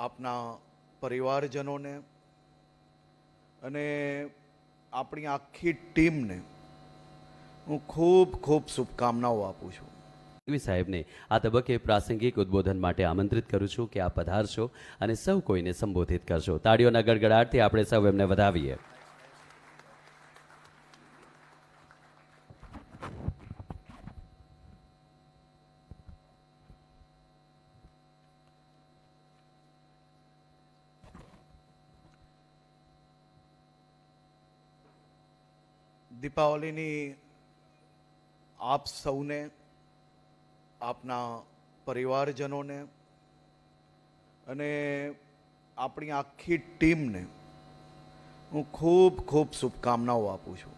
આપના પરિવારજનોને અને આપણી આખી ટીમને હું ખૂબ ખૂબ શુભકામનાઓ આપું છું. સાહેબને આ તબક્કે પ્રાસંગિક ઉદ્બોધન માટે આમંત્રિત કરું છું કે આપ પધારશો અને સૌ કોઈને સંબોધિત કરશો. તાળીઓના ગડગડાટથી આપણે સૌ એમને વધાવીએ. દીપાવલીની આપ સૌને, આપના પરિવારજનોને અને આપણી આખી ટીમને હું ખૂબ ખૂબ શુભકામનાઓ આપું છું.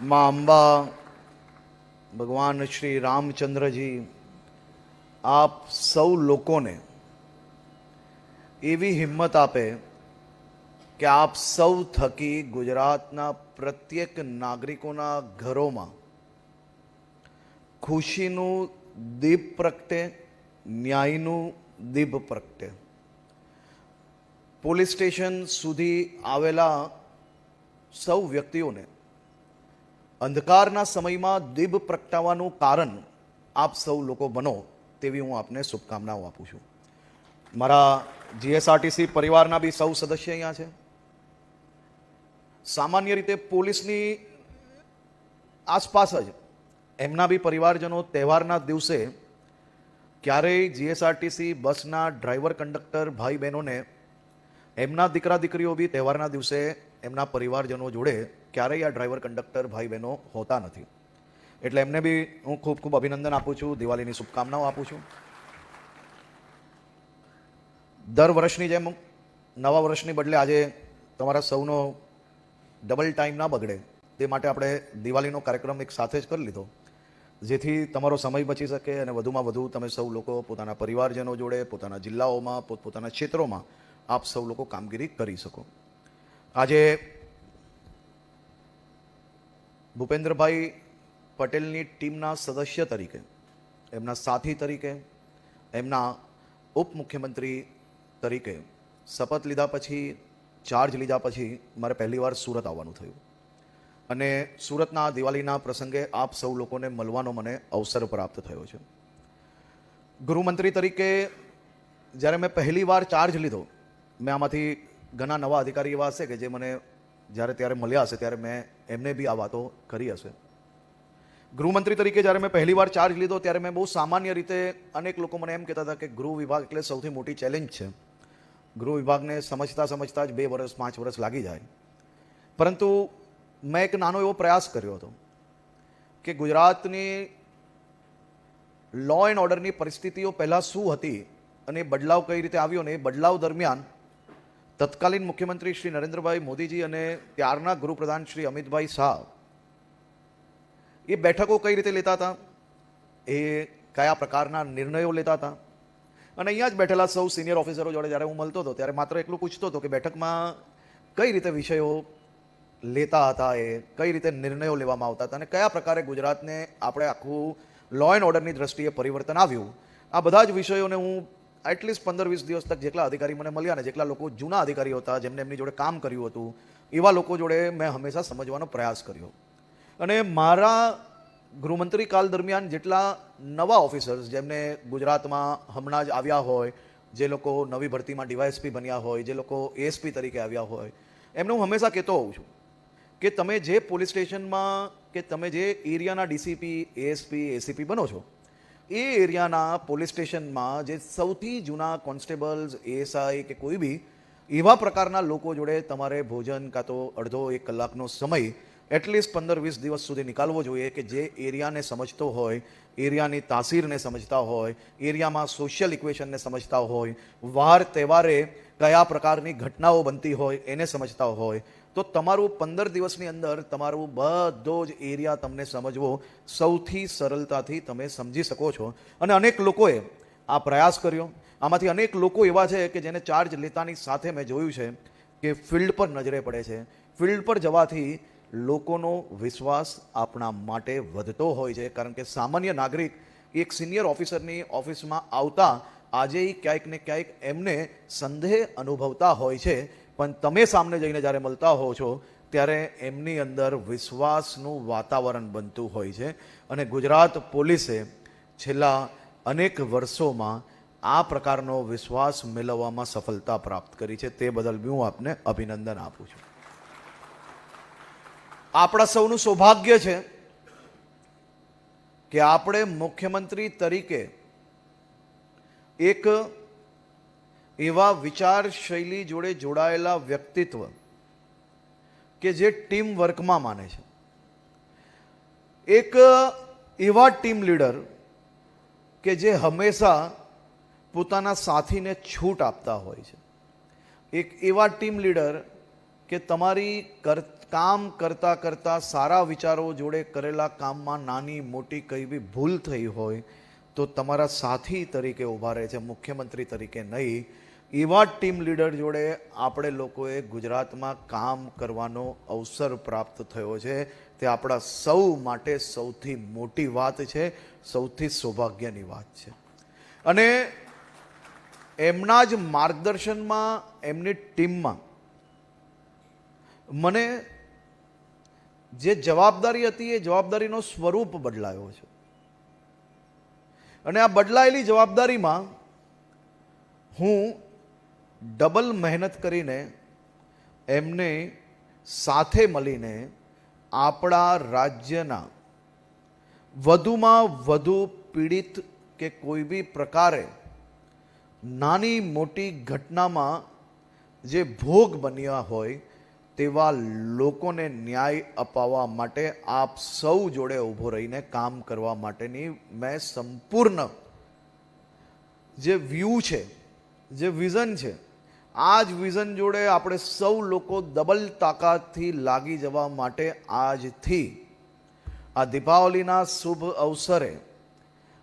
મા અંબા, ભગવાન શ્રી રામચંદ્રજી આપ સૌ લોકોને એવી હિંમત આપે કે આપ સૌ થકી ગુજરાતના પ્રત્યેક નાગરિકોના ઘરોમાં ખુશીનું દીપ પ્રગટે, ન્યાયનું દીપ પ્રગટે. પોલીસ સ્ટેશન સુધી આવેલા સૌ વ્યક્તિઓને અંધકારના સમયમાં દીપ પ્રગટાવવાનું કારણ આપ સૌ લોકો બનો તેવી હું આપને શુભકામનાઓ આપું છું. મારા જીએસઆરટીસી પરિવારના બી સૌ સદસ્ય અહીંયા છે. સામાન્ય રીતે પોલીસની આસપાસ જ એમના બી પરિવારજનો તહેવારના દિવસે ક્યારેય જીએસઆરટીસી બસના ડ્રાઈવર કંડક્ટર ભાઈ બહેનોને એમના દીકરા દીકરીઓ બી તહેવારના દિવસે એમના પરિવારજનો જોડે ક્યારેય આ ડ્રાઈવર કંડક્ટર ભાઈ બહેનો હોતા નથી. એટલે એમને બી હું ખૂબ ખૂબ અભિનંદન આપું છું, દિવાળીની શુભકામનાઓ આપું છું. દર વર્ષની જેમ નવા વર્ષની બદલે આજે તમારા સૌનો ડબલ ટાઈમ ના બગડે તે માટે આપણે દિવાળીનો કાર્યક્રમ એક સાથે જ કરી લીધો, જેથી તમારો સમય બચી શકે અને વધુમાં વધુ તમે સૌ લોકો પોતાના પરિવારજનો જોડે, પોતાના જિલ્લાઓમાં, પોતપોતાના ક્ષેત્રોમાં આપ સૌ લોકો કામગીરી કરી શકો. આજે ભૂપેન્દ્રભાઈ પટેલની ટીમના સદસ્ય તરીકે, એમના સાથી તરીકે, એમના ઉપમુખ્યમંત્રી તરીકે શપથ લીધા પછી, ચાર્જ લીધા પછી મારે પહેલીવાર સુરત આવવાનું થયું અને સુરતના દિવાળીના પ્રસંગે આપ સૌ લોકોને મળવાનો મને અવસર પ્રાપ્ત થયો છે. ગૃહમંત્રી તરીકે જ્યારે મેં પહેલીવાર ચાર્જ લીધો, મેં આમાંથી ઘણા નવા અધિકારી એવા હશે કે જે મને જ્યારે ત્યારે મળ્યા હશે ત્યારે મેં એમને બી આ વાતો કરી હશે. ગૃહમંત્રી તરીકે જ્યારે મેં પહેલીવાર ચાર્જ લીધો ત્યારે મેં બહુ સામાન્ય રીતે અનેક લોકો મને એમ કહેતા હતા કે ગૃહ વિભાગ એટલે સૌથી મોટી ચેલેન્જ છે, ગૃહ વિભાગને સમજતા સમજતા જ 2 વર્ષ 5 વર્ષ લાગી જાય. પરંતુ મેં એક નાનો એવો પ્રયાસ કર્યો હતો કે ગુજરાતની લો એન્ડ ઓર્ડરની પરિસ્થિતિઓ પહેલાં શું હતી અને એ બદલાવ કઈ રીતે આવ્યો ને એ બદલાવ દરમિયાન તત્કાલીન મુખ્યમંત્રી શ્રી નરેન્દ્રભાઈ મોદીજી અને ત્યારના ગૃહપ્રધાન શ્રી અમિતભાઈ શાહ એ બેઠકો કઈ રીતે લેતા હતા, એ કયા પ્રકારના નિર્ણયો લેતા હતા. અને અહીંયા જ બેઠેલા સૌ સિનિયર ઓફિસરો જોડે જ્યારે હું મળતો હતો ત્યારે માત્ર એટલું પૂછતો હતો કે બેઠકમાં કઈ રીતે વિષયો લેતા હતા, એ કઈ રીતે નિર્ણયો લેવામાં આવતા હતા અને કયા પ્રકારે ગુજરાતને આપણે આખું લો એન્ડ ઓર્ડરની દ્રષ્ટિએ પરિવર્તન આવ્યું. આ બધા જ વિષયોને હું એટલીસ્ટ 15-20 દિવસ તક જેટલા અધિકારી મને મળ્યા ને જેટલા લોકો જૂના અધિકારીઓ હતા જેમને એમની જોડે કામ કર્યું હતું એવા લોકો જોડે મેં હંમેશા સમજવાનો પ્રયાસ કર્યો. અને મારા ગૃહમંત્રી કાળ દરમિયાન જેટલા નવા ઓફિસર્સ જેમને ગુજરાતમાં હમણાં જ આવ્યા હોય, જે લોકો નવી ભરતીમાં ડીવાયએસપી બન્યા હોય, જે લોકો એએસપી તરીકે આવ્યા હોય, એમને હું હંમેશા કહેતો હોઉં છું કે તમે જે પોલીસ સ્ટેશનમાં કે તમે જે એરિયાના ડીસીપી, એએસપી, એસીપી બનો છો એ એરિયાના પોલીસ સ્ટેશનમાં જે સૌથી જૂના કોન્સ્ટેબલ્સ, એએસઆઈ કે કોઈ બી એવા પ્રકારના લોકો જોડે તમારે ભોજન કાં તો અડધો 1 કલાકનો સમય એટલીસ્ટ 15-20 દિવસ સુધી નીકાળવો જોઈએ કે જે એરિયાને સમજતો હોય, એરિયાની તાસીરને સમજતા હોય, એરિયામાં સોશિયલ ઇક્વેશનને સમજતા હોય, વાર તહેવારે કયા પ્રકારની ઘટનાઓ બનતી હોય એને સમજતા હોય, તો તમારું 15 દિવસની અંદર તમારું બધો જ એરિયા તમને સમજવો સૌથી સરળતાથી તમે સમજી શકો છો. અને અનેક લોકોએ આ પ્રયાસ કર્યો. આમાંથી અનેક લોકો એવા છે કે જેને ચાર્જ લેતાની સાથે મેં જોયું છે કે ફિલ્ડ પર નજરે પડે છે. ફિલ્ડ પર જવાથી લોકોનો વિશ્વાસ આપણા માટે વધતો હોય છે, કારણ કે સામાન્ય નાગરિક એક સિનિયર ઓફિસરની ઓફિસમાં આવતા આજે ક્યાંક ને ક્યાંક એમને સંદેહ અનુભવતા હોય છે, પણ તમે સામને જઈને જ્યારે મળતા હો છો ત્યારે એમની અંદર વિશ્વાસનું વાતાવરણ બનતું હોય છે. અને ગુજરાત પોલીસે છેલ્લા અનેક વર્ષોમાં આ પ્રકારનો વિશ્વાસ મેળવવામાં સફળતા પ્રાપ્ત કરી છે. તે બદલ હું આપને અભિનંદન આપું છું. આપણા સૌનું સૌભાગ્ય છે કે આપણે મુખ્યમંત્રી તરીકે એક એવા વિચાર શૈલી જોડે જોડાયેલા વ્યક્તિત્વ કે જે ટીમ વર્કમાં માને છે, એક એવા ટીમ લીડર કે જે હંમેશા પોતાના સાથીને છૂટ આપતા હોય છે, એક એવા ટીમ લીડર કે તમારી કામ કરતાં કરતાં સારા વિચારો જોડે કરેલા કામમાં નાની મોટી કઈ બી ભૂલ થઈ હોય તો તમારા સાથી તરીકે ઊભા રહે છે, મુખ્યમંત્રી તરીકે નહીં. એવા ટીમ લીડર જોડે આપણે લોકોએ ગુજરાતમાં કામ કરવાનો અવસર પ્રાપ્ત થયો છે. તે આપણા સૌ માટે સૌથી મોટી વાત છે, સૌથી સૌભાગ્યની વાત છે. અને એમના જ માર્ગદર્શનમાં એમની ટીમમાં મને જે જવાબદારી હતી એ જવાબદારીનો સ્વરૂપ બદલાયો છે. અને આ બદલાયેલી જવાબદારીમાં હું ડબલ મહેનત કરીને એમને સાથે મળીને આપણા રાજ્યના વધુમાં વધુ પીડિત કે કોઈ બી પ્રકારે નાની મોટી ઘટનામાં જે ભોગ બન્યા હોય તેવા લોકોને ન્યાય અપાવવા માટે આપ સૌ જોડે ઊભો રહીને કામ કરવા માટેની મેં સંપૂર્ણ જે વ્યૂ છે, જે વિઝન છે, આ જ વિઝન જોડે આપણે સૌ લોકો ડબલ તાકાતથી લાગી જવા માટે આજથી આ દીપાવલીના શુભ અવસરે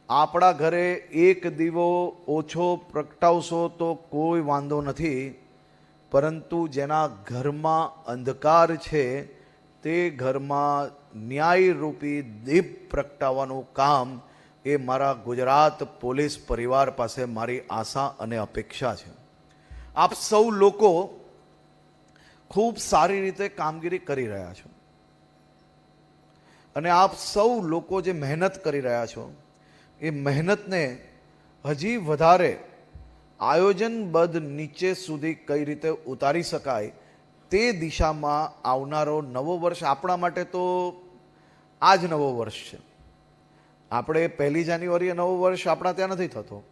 આપણા ઘરે એક દીવો ઓછો પ્રગટાવશો તો કોઈ વાંધો નથી, પરંતુ જેના ઘરમાં અંધકાર છે તે ઘરમાં ન્યાયરૂપી દીપ પ્રગટાવવાનું કામ એ મારા ગુજરાત પોલીસ પરિવાર પાસે મારી આશા અને અપેક્ષા છે. આપ સૌ લોકો ખૂબ સારી રીતે કામગીરી કરી રહ્યા છો અને આપ સૌ લોકો જે મહેનત કરી રહ્યા છો એ મહેનતને હજી વધારે આયોજનબદ્ધ નીચે સુધી કઈ રીતે ઉતારી શકાય તે દિશામાં આવનારો નવો વર્ષ આપણા માટે તો આ જ નવો વર્ષ છે. આપણે 1 જાન્યુઆરીએ નવો વર્ષ આપણા ત્યાં નથી થતો.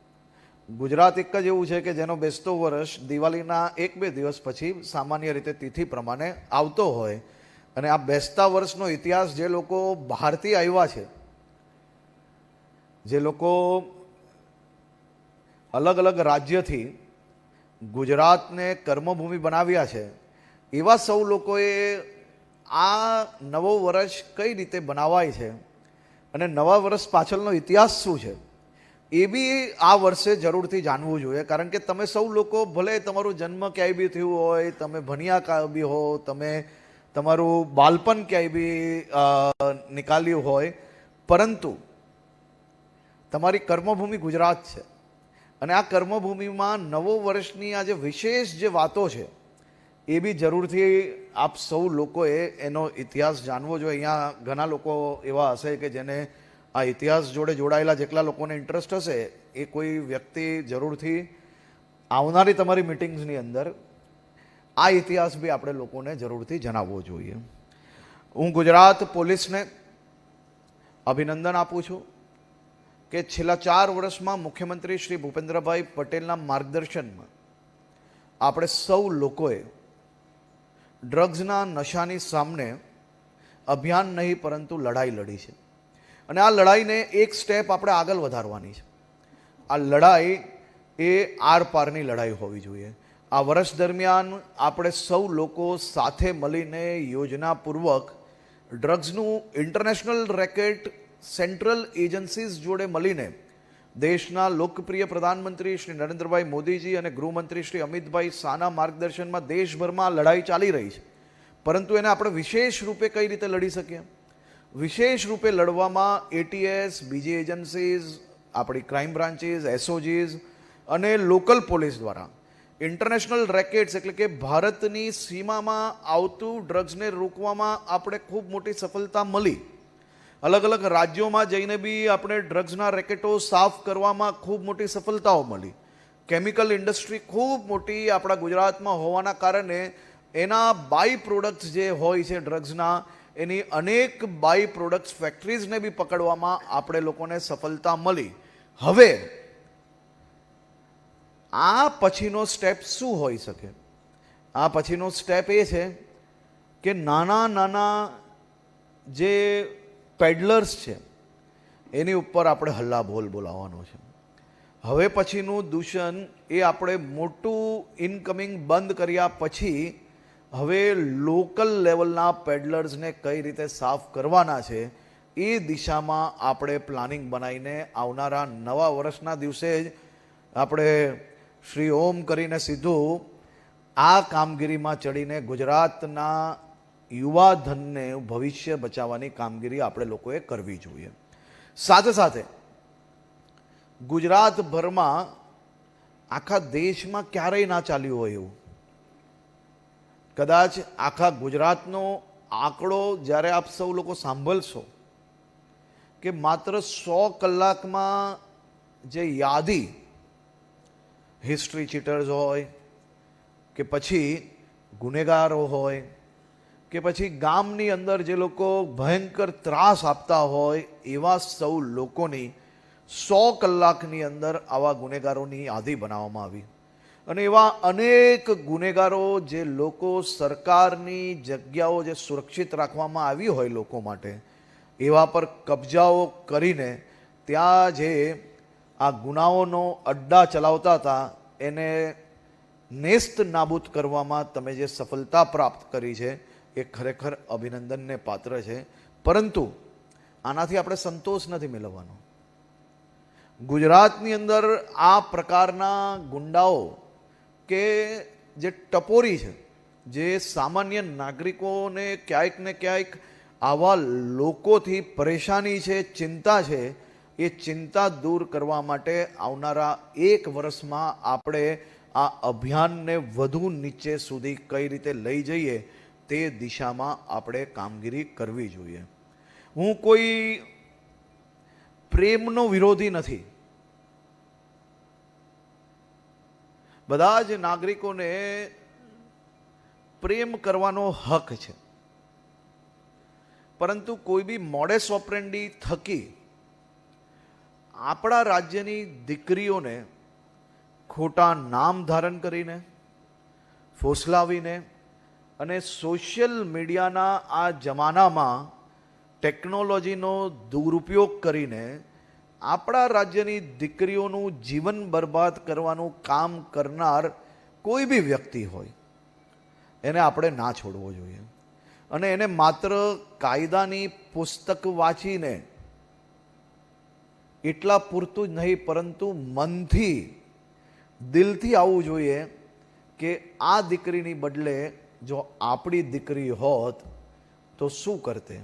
ગુજરાત એક જ એવું છે કે જેનો બેસતો વર્ષ દિવાળીના 1-2 દિવસ પછી સામાન્ય રીતે તિથિ પ્રમાણે આવતો હોય. અને આ બેસતા વર્ષનો ઇતિહાસ જે લોકો બહારથી આવ્યા છે, જે લોકો અલગ અલગ રાજ્યથી ગુજરાતને કર્મભૂમિ બનાવ્યા છે, એવા સૌ લોકોએ આ નવો વર્ષ કઈ રીતે બનાવાય છે અને નવા વર્ષ પાછળનો ઇતિહાસ શું છે એ બી આ વર્ષે જરૂરથી જાણવું જોઈએ. કારણ કે તમે સૌ લોકો ભલે તમારું જન્મ ક્યાંય બી થયું હોય, તમે ભણ્યા ક્યાંય બી હો, તમે તમારું બાળપણ ક્યાંય બી નીકાળ્યું હોય, પરંતુ તમારી કર્મભૂમિ ગુજરાત છે. અને આ કર્મભૂમિમાં નવો વર્ષની આ જે વિશેષ જે વાતો છે એ બી જરૂરથી આપ સૌ લોકોએ એનો ઇતિહાસ જાણવો જોઈએ. અહીંયા ઘણા લોકો એવા હશે કે જેને આ ઇતિહાસ જોડે જોડાયેલા જેટલા લોકોને ઇન્ટરેસ્ટ હશે એ કોઈ વ્યક્તિ જરૂરથી આવનારી તમારી મિટિંગ્સની અંદર આ ઇતિહાસ બી આપણે લોકોને જરૂરથી જણાવવો જોઈએ. હું ગુજરાત પોલીસને અભિનંદન આપું છું કે છેલ્લા 4 વર્ષમાં મુખ્યમંત્રી શ્રી ભૂપેન્દ્રભાઈ પટેલના માર્ગદર્શનમાં આપણે સૌ લોકોએ ડ્રગ્સના નશાની સામે અભિયાન નહીં પરંતુ લડાઈ લડી છે. અને આ લડાઈને એક સ્ટેપ આપણે આગળ વધારવાની છે. આ લડાઈ એ આર પારની લડાઈ હોવી જોઈએ. આ વર્ષ દરમિયાન આપણે સૌ લોકો સાથે મળીને યોજનાપૂર્વક ડ્રગ્સનું ઇન્ટરનેશનલ રેકેટ સેન્ટ્રલ એજન્સીઝ જોડે મળીને દેશના લોકપ્રિય પ્રધાનમંત્રી શ્રી નરેન્દ્રભાઈ મોદીજી અને ગૃહમંત્રી શ્રી અમિતભાઈ શાહના માર્ગદર્શનમાં દેશભરમાં લડાઈ ચાલી રહી છે. પરંતુ એને આપણે વિશેષ રૂપે કઈ રીતે લડી શકીએ? વિશેષ રૂપે લડવામાં એટીએસ, બીજી એજન્સીઝ, આપણી ક્રાઇમ બ્રાન્ચીસ, એસઓજીસ અને લોકલ પોલીસ દ્વારા ઇન્ટરનેશનલ રેકેટ્સ એટલે કે ભારતની સીમામાં આવતું ડ્રગ્સને રોકવામાં આપણે ખૂબ મોટી સફળતા મળી. અલગ અલગ રાજ્યોમાં જઈને બી આપણે ડ્રગ્સના રેકેટો સાફ કરવામાં ખૂબ મોટી સફળતાઓ મળી. કેમિકલ ઇન્ડસ્ટ્રી ખૂબ મોટી આપણા ગુજરાતમાં હોવાના કારણે એના બાય પ્રોડક્ટ્સ જે હોય છે ડ્રગ્સના, એની અનેક બાય પ્રોડક્ટ્સ ફેક્ટરીઝને બી પકડવામાં આપણે લોકોને સફળતા મળી. હવે આ પછીનો સ્ટેપ શું હોઈ શકે? આ પછીનો સ્ટેપ એ છે કે નાના નાના જે પેડલર્સ છે એની ઉપર આપણે હલ્લાબોલ બોલાવવાનો છે. હવે પછીનું દૂષણ એ આપણે મોટું ઇનકમિંગ બંધ કર્યા પછી હવે લોકલ લેવલના પેડલર્સને કઈ રીતે સાફ કરવાના છે એ દિશામાં આપણે પ્લાનિંગ બનાવીને આવનારા નવા વર્ષના દિવસે જ આપણે શ્રી ઓમ કરીને સીધું આ કામગીરીમાં ચડીને ગુજરાતના યુવા ધનને ભવિષ્ય બચાવવાની કામગીરી આપણે લોકોએ કરવી જોઈએ. સાથે સાથે ગુજરાતભરમાં આખા દેશમાં ક્યારેય ના ચાલ્યું હોય એવું, કદાચ આખા ગુજરાતનો આંકડો જ્યારે આપ સૌ લોકો સાંભળશો કે માત્ર 100 કલાકમાં જે યાદી હિસ્ટ્રી ચીટર્સ હોય કે પછી ગુનેગારો હોય કે પછી ગામની અંદર જે લોકો ભયંકર ત્રાસ આપતા હોય એવા સૌ લોકોની 100 કલાકની અંદર આવા ગુનેગારોની યાદી બનાવવામાં આવી. અને એવા અનેક ગુનેગારો જે લોકો સરકારની જગ્યાઓ જે સુરક્ષિત રાખવામાં આવી હોય લોકો માટે એવા પર કબજાઓ કરીને ત્યાં જે આ ગુનાઓનો અડ્ડા ચલાવતા હતા એને નેસ્ત નાબૂદ કરવામાં તમે જે સફળતા પ્રાપ્ત કરી છે એ ખરેખર અભિનંદનને પાત્ર છે. પરંતુ આનાથી આપણે સંતોષ નથી મેળવવાનો. ગુજરાતની અંદર આ પ્રકારના ગુંડાઓ કે જે ટપોરી છે, જે સામાન્ય નાગરિકોને ક્યાંક ને ક્યાંક આવા લોકોથી પરેશાની છે, ચિંતા છે, એ ચિંતા દૂર કરવા માટે આવનારા 1 વર્ષમાં આપણે આ અભિયાનને વધુ નીચે સુધી કઈ રીતે લઈ જઈએ તે દિશામાં આપણે કામગીરી કરવી જોઈએ. હું કોઈ પ્રેમનો વિરોધી નથી. બધા જ નાગરિકોને પ્રેમ કરવાનો હક છે, પરંતુ કોઈ બી મોડેસ ઓપરેન્ડી થકી આપણા રાજ્યની દીકરીઓને ખોટા નામ ધારણ કરીને, ફોસલાવીને અને સોશિયલ મીડિયાના આ જમાનામાં ટેકનોલોજીનો દુરુપયોગ કરીને આપણા રાજ્યની દીકરીઓનું જીવન બરબાદ કરવાનું કામ કરનાર કોઈ બી વ્યક્તિ હોય એને આપણે ના છોડવો જોઈએ. અને એને માત્ર કાયદાની પુસ્તક વાંચીને એટલા પૂરતું જ નહીં, પરંતુ મનથી, દિલથી આવવું જોઈએ કે આ દીકરીની બદલે જો આપણી દીકરી હોત તો શું કરતે.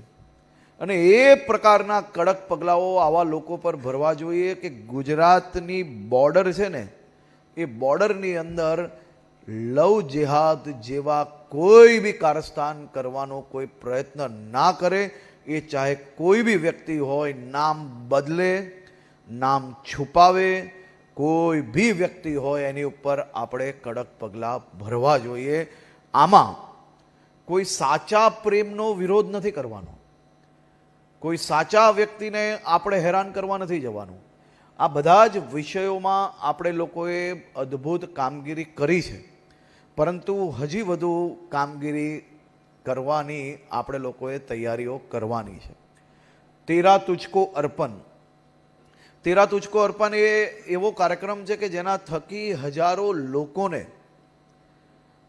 અને એ પ્રકારના કડક પગલાઓ આવા લોકો પર ભરવા જોઈએ કે ગુજરાતની બોર્ડર છે ને એ બોર્ડરની અંદર લવ જેહાદ જેવા કોઈ બી કારસ્તાન કરવાનો કોઈ પ્રયત્ન ના કરે. એ ચાહે કોઈ બી વ્યક્તિ હોય, નામ બદલે, નામ છુપાવે, કોઈ બી વ્યક્તિ હોય એની ઉપર આપણે કડક પગલાં ભરવા જોઈએ. આમાં કોઈ સાચા પ્રેમનો વિરોધ નથી કરવાનો, કોઈ સાચા વ્યક્તિને આપણે હેરાન કરવા નથી જવાનું. આ બધા જ વિષયોમાં આપણે લોકોએ અદ્ભુત કામગીરી કરી છે, પરંતુ હજી વધુ કામગીરી કરવાની આપણે લોકોએ તૈયારીઓ કરવાની છે. તેરા તુજકો અર્પણ. તેરા તુજકો અર્પણ એ એવો કાર્યક્રમ છે કે જેના થકી હજારો લોકોને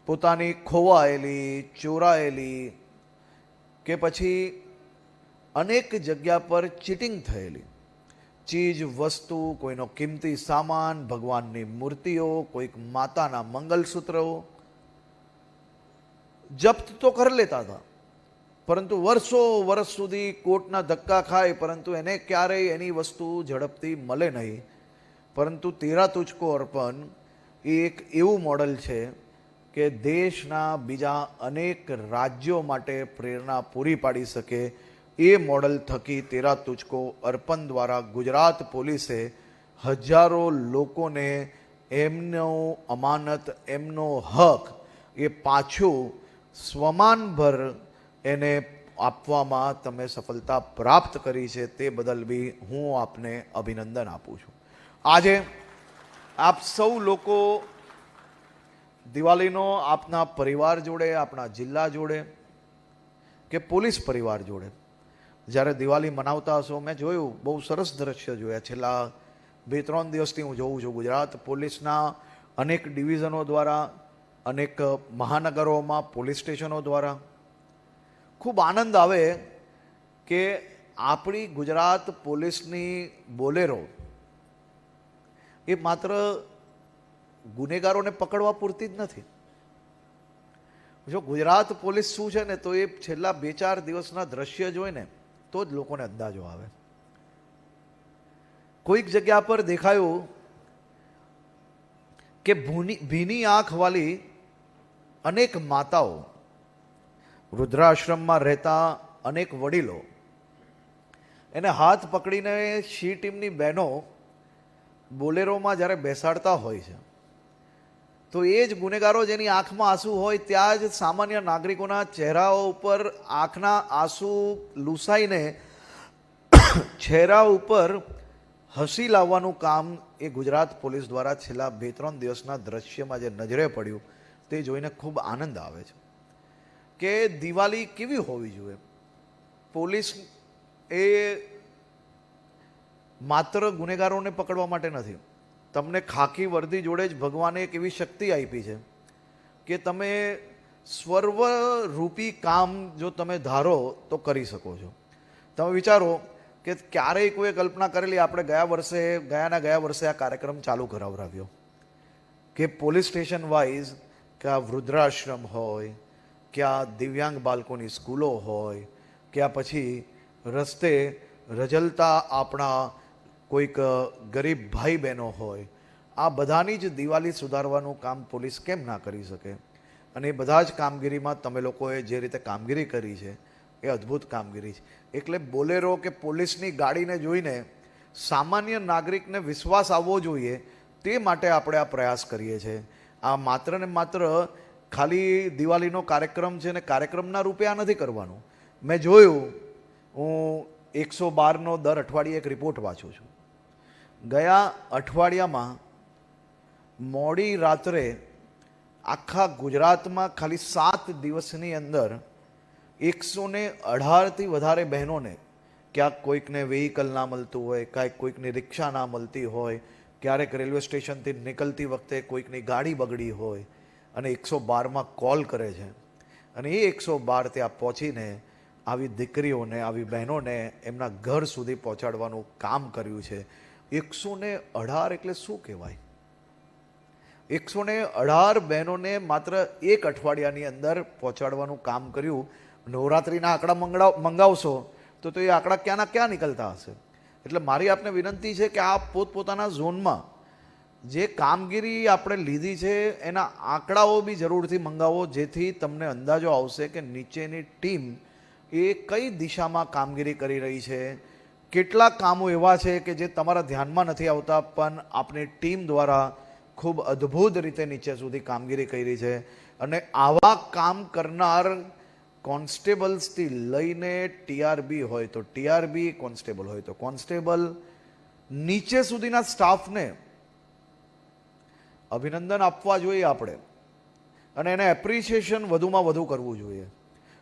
પોતાની ખોવાયેલી, ચોરાયેલી કે પછી અનેક જગ્યા પર ચીટિંગ થયેલી ચીજ વસ્તુ, કોઈનો કિંમતી સામાન, ભગવાનની મૂર્તિઓ, કોઈક માતાના મંગલસૂત્રો જપ્ત તો કરી લેતા હતા, પરંતુ વર્ષો વર્ષ સુધી કોર્ટના ધક્કા ખાય, પરંતુ એને ક્યારેય એની વસ્તુ ઝડપથી મળે નહીં. પરંતુ તેરા તુજકો અર્પણ એ એક એવું મોડલ છે કે દેશના બીજા અનેક રાજ્યો માટે પ્રેરણા પૂરી પાડી શકે. એ મોડલ થકી તેરા તુજકો અર્પણ દ્વારા ગુજરાત પોલીસે હજારો લોકોને એમનો અમાનત, એમનો હક એ પાછું સ્વમાનભર એને આપવામાં તમે સફળતા પ્રાપ્ત કરી છે. તે બદલ બી હું આપને અભિનંદન આપું છું. આજે આપ સૌ લોકો દિવાળીનો આપના પરિવાર જોડે, આપણા જિલ્લા જોડે કે પોલીસ પરિવાર જોડે જ્યારે દિવાળી મનાવતા હશો, મેં જોયું બહુ સરસ દ્રશ્ય જોયા. છેલ્લા 2-3 દિવસથી હું જોઉં છું ગુજરાત પોલીસના અનેક ડિવિઝનો દ્વારા, અનેક મહાનગરોમાં પોલીસ સ્ટેશનો દ્વારા. ખૂબ આનંદ આવે કે આપણી ગુજરાત પોલીસની બોલેરો એ માત્ર ગુનેગારોને પકડવા પૂરતી જ નથી. જો ગુજરાત પોલીસ શું છે ને, તો એ છેલ્લા 2-4 દિવસના દ્રશ્ય જોઈને તો જ લોકોને અંદાજો આવે. કોઈક જગ્યા પર દેખાયું કે ભીની આંખવાળી અનેક માતાઓ, વૃદ્ધાશ્રમમાં રહેતા અનેક વડીલો એને હાથ પકડીને શી ટીમની બહેનો બોલેરોમાં જ્યારે બેસાડતા હોય છે, તો એ જ ગુનેગારો જેની આંખમાં આંસુ હોય ત્યાં જ સામાન્ય નાગરિકોના ચહેરાઓ ઉપર આંખના આંસુ લૂસાઈને ચહેરા ઉપર હસી લાવવાનું કામ એ ગુજરાત પોલીસ દ્વારા છેલ્લા 2-3 દિવસના દ્રશ્યમાં જે નજરે પડ્યું તે જોઈને ખૂબ આનંદ આવે છે કે દિવાળી કેવી હોવી જોઈએ. પોલીસ એ માત્ર ગુનેગારોને પકડવા માટે નથી. તમને ખાકી વર્દી જોડે જ ભગવાને એક એવી શક્તિ આપી છે કે તમે સર્વરૂપી કામ જો તમે ધારો તો કરી શકો છો. તમે વિચારો કે ક્યારેય કોઈએ કલ્પના કરેલી, આપણે ગયા વર્ષે આ કાર્યક્રમ ચાલુ કરાવરાવ્યો કે પોલીસ સ્ટેશન વાઇઝ કે આ વૃદ્ધાશ્રમ હોય, કે આ દિવ્યાંગ બાળકોની સ્કૂલો હોય, કે આ પછી રસ્તે રજલતા આપણા કોઈક ગરીબ ભાઈ બહેનો હોય, આ બધાની જ દિવાળી સુધારવાનું કામ પોલીસ કેમ ના કરી શકે. અને એ બધા જ કામગીરીમાં તમે લોકોએ જે રીતે કામગીરી કરી છે એ અદ્ભુત કામગીરી છે. એટલે બોલેરો કે પોલીસની ગાડીને જોઈને સામાન્ય નાગરિકને વિશ્વાસ આવવો જોઈએ, તે માટે આપણે આ પ્રયાસ કરીએ છીએ. આ માત્ર ને માત્ર ખાલી દિવાળીનો કાર્યક્રમ છે ને કાર્યક્રમના રૂપે આ નથી કરવાનું. મેં જોયું, હું 112નો દર અઠવાડિયે એક રિપોર્ટ વાંચું છું. ગયા અઠવાડિયામાં મોડી રાત્રે આખા ગુજરાતમાં ખાલી 7 દિવસની અંદર 118થી વધારે બહેનોને ક્યાંક કોઈકને વ્હીકલ ના મળતું હોય, ક્યાંક કોઈકની રિક્ષા ના મળતી હોય, ક્યારેક રેલવે સ્ટેશનથી નીકળતી વખતે કોઈકની ગાડી બગડી હોય અને 112માં કોલ કરે છે. અને એ 112 ત્યાં પહોંચીને આવી દીકરીઓને, આવી બહેનોને એમના ઘર સુધી પહોંચાડવાનું કામ કર્યું છે. 118 એટલે શું કહેવાય? 118 બહેનોને માત્ર એક અઠવાડિયાની અંદર પહોંચાડવાનું કામ કર્યું. નવરાત્રિના આંકડા મંગાવશો તો એ આંકડા ક્યાંના ક્યાં નીકળતા હશે. એટલે મારી આપને વિનંતી છે કે આપ પોતપોતાના ઝોનમાં જે કામગીરી આપણે લીધી છે એના આંકડાઓ બી જરૂરથી મંગાવો, જેથી તમને અંદાજો આવશે કે નીચેની ટીમ એ કઈ દિશામાં કામગીરી કરી રહી છે. કેટલાક કામો એવા છે કે જે તમારા ધ્યાનમાં નથી આવતા, પણ આપણી ટીમ દ્વારા ખૂબ અદ્ભુત રીતે નીચે સુધી કામગીરી કરી છે. અને આવા કામ કરનાર કોન્સ્ટેબલ્સથી લઈને ટીઆરબી હોય તો ટીઆરબી, કોન્સ્ટેબલ હોય તો કોન્સ્ટેબલ, નીચે સુધીના સ્ટાફને અભિનંદન આપવા જોઈએ આપણે, અને એને એપ્રિસિએશન વધુમાં વધુ કરવું જોઈએ.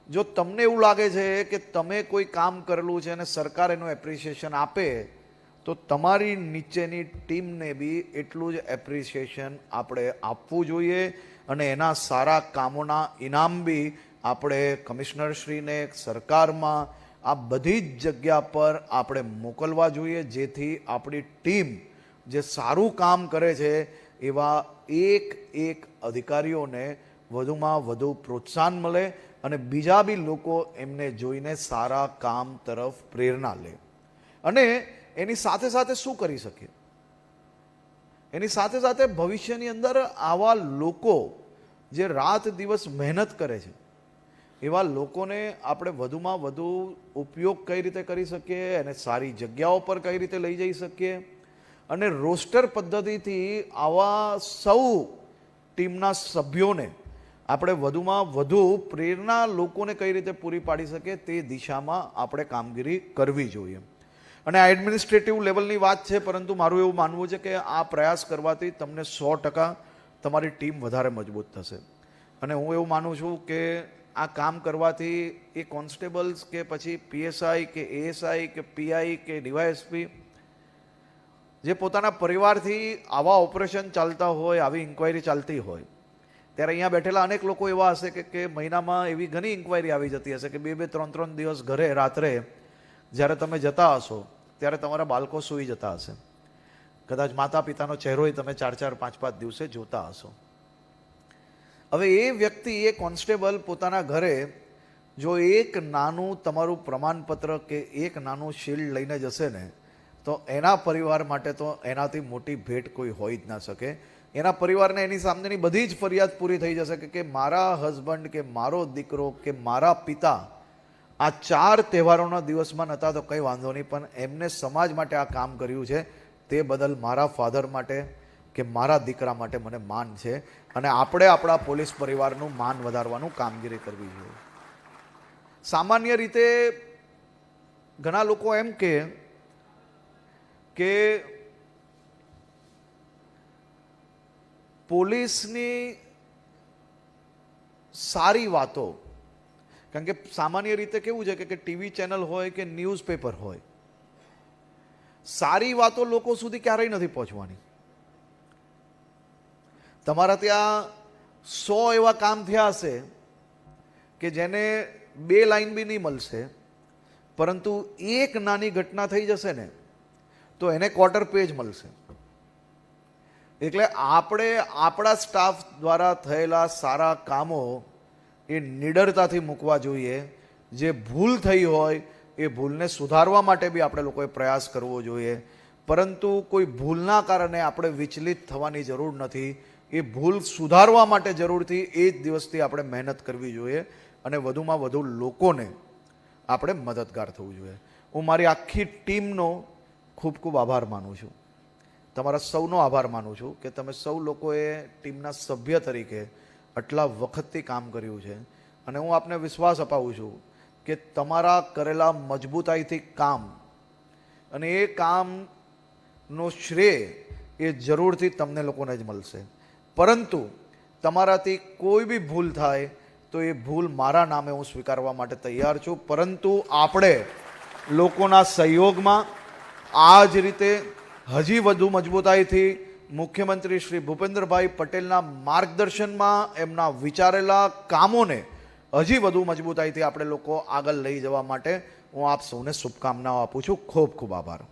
જો તમને એવું લાગે છે કે તમે કોઈ કામ કરેલું છે અને સરકાર એનું એપ્રિસિએશન આપે, તો તમારી નીચેની ટીમને બી એટલું જ એપ્રિસિએશન આપણે આપવું જોઈએ. અને એના સારા કામોના ઇનામ બી આપણે કમિશનરશ્રીને, સરકારમાં, આ બધી જ જગ્યા પર આપણે મોકલવા જોઈએ, જેથી આપણી ટીમ જે સારું કામ કરે છે એવા એક અધિકારીઓને વધુમાં વધુ પ્રોત્સાહન મળે અને બીજા બી લોકો એમને જોઈને સારા કામ તરફ પ્રેરણા લે. અને એની સાથે સાથે શું કરી શકીએ? એની સાથે સાથે ભવિષ્યની અંદર આવા લોકો જે રાત દિવસ મહેનત કરે છે એવા લોકોને આપણે વધુમાં વધુ ઉપયોગ કઈ રીતે કરી શકીએ અને સારી જગ્યાઓ પર કઈ રીતે લઈ જઈ શકીએ અને રોસ્ટર પદ્ધતિથી આવા સૌ ટીમના સભ્યોને આપણે વધુમાં વધુ પ્રેરણા લોકોને કઈ રીતે પૂરી પાડી શકીએ તે દિશામાં આપણે કામગીરી કરવી જોઈએ. અને આ એડમિનિસ્ટ્રેટિવ લેવલની વાત છે, પરંતુ મારું એવું માનવું છે કે આ પ્રયાસ કરવાથી તમને 100% તમારી ટીમ વધારે મજબૂત થશે. અને હું એવું માનું છું કે આ કામ કરવાથી એ કોન્સ્ટેબલ્સ કે પછી પીએસઆઈ કે એએસઆઈ કે પીઆઈ કે ડીવાયએસપી જે પોતાના પરિવારથી આવા ઓપરેશન ચાલતા હોય, આવી ઇન્ક્વાયરી ચાલતી હોય, ત્યારે અહીંયા બેઠેલા અનેક લોકો એવા હશે કે મહિનામાં એવી ઘણી ઇન્ક્વાયરી આવી જતી હશે કે 2-3 દિવસ ઘરે રાત્રે જ્યારે તમે જતા હશો ત્યારે તમારા બાળકો સૂઈ જતા હશે. કદાચ માતા પિતાનો ચહેરો તમે 4-4, 5-5 દિવસે જોતા હશો. હવે એ વ્યક્તિ, એ કોન્સ્ટેબલ પોતાના ઘરે જો એક નાનું તમારું પ્રમાણપત્ર કે એક નાનું શિલ્ડ લઈને જશે ને, તો એના પરિવાર માટે તો એનાથી મોટી ભેટ કોઈ હોઈ જ ના શકે. એના પરિવારને એની સામેની બધી જ ફરિયાદ પૂરી થઈ જશે કે મારા હસબન્ડ કે મારો દીકરો કે મારા પિતા આ 4 તહેવારોના દિવસમાં નહોતા તો કંઈ વાંધો નહીં, પણ એમને સમાજ માટે આ કામ કર્યું છે તે બદલ મારા ફાધર માટે કે મારા દીકરા માટે મને માન છે. અને આપણે આપણા પોલીસ પરિવારનું માન વધારવાનું કામગીરી કરવી જોઈએ. સામાન્ય રીતે ઘણા લોકો એમ કે પોલીસની સારી વાતો, કારણ કે સામાન્ય રીતે કેવું છે કે ટીવી ચેનલ હોય કે ન્યૂઝપેપર હોય, સારી વાતો લોકો સુધી ક્યારેય નથી પહોંચવાની. તમારા ત્યાં 100 એવા કામ થયા હશે કે જેને 2 લાઈન બી નહીં મળશે, પરંતુ એક નાની ઘટના થઈ જશે ને તો એને 1/4 પેજ મળશે. એટલે આપણે આપણા સ્ટાફ દ્વારા થયેલા સારા કામો એ નિડરતાથી મૂકવા જોઈએ. જે ભૂલ થઈ હોય એ ભૂલને સુધારવા માટે બી આપણે લોકોએ પ્રયાસ કરવો જોઈએ, પરંતુ કોઈ ભૂલના કારણે આપણે વિચલિત થવાની જરૂર નથી. એ ભૂલ સુધારવા માટે જરૂરથી એ જ દિવસથી આપણે મહેનત કરવી જોઈએ અને વધુમાં વધુ લોકોને આપણે મદદગાર થવું જોઈએ. હું મારી આખી ટીમનો ખૂબ ખૂબ આભાર માનું છું. તમારા સૌનો આભાર માનું છું કે તમે સૌ લોકોએ ટીમના સભ્ય તરીકે આટલા વખતથી કામ કર્યું છે. અને હું આપને વિશ્વાસ અપાવું છું કે તમારા કરેલા મજબૂતાઈથી કામ અને એ કામનો શ્રેય એ જરૂરથી તમને લોકોને જ મળશે. પરંતુ તમારાથી કોઈ બી ભૂલ થાય તો એ ભૂલ મારા નામે હું સ્વીકારવા માટે તૈયાર છું. પરંતુ આપણે લોકોના સહયોગમાં આ જ રીતે હજી વધુ મજબૂતાઈથી મુખ્યમંત્રી શ્રી ભૂપેન્દ્રભાઈ પટેલના માર્ગદર્શનમાં એમના વિચારેલા કામોને હજી વધુ મજબૂતાઈથી આપણે લોકો આગળ લઈ જવા માટે હું આપ સૌને શુભકામનાઓ આપું છું. ખૂબ ખૂબ આભાર.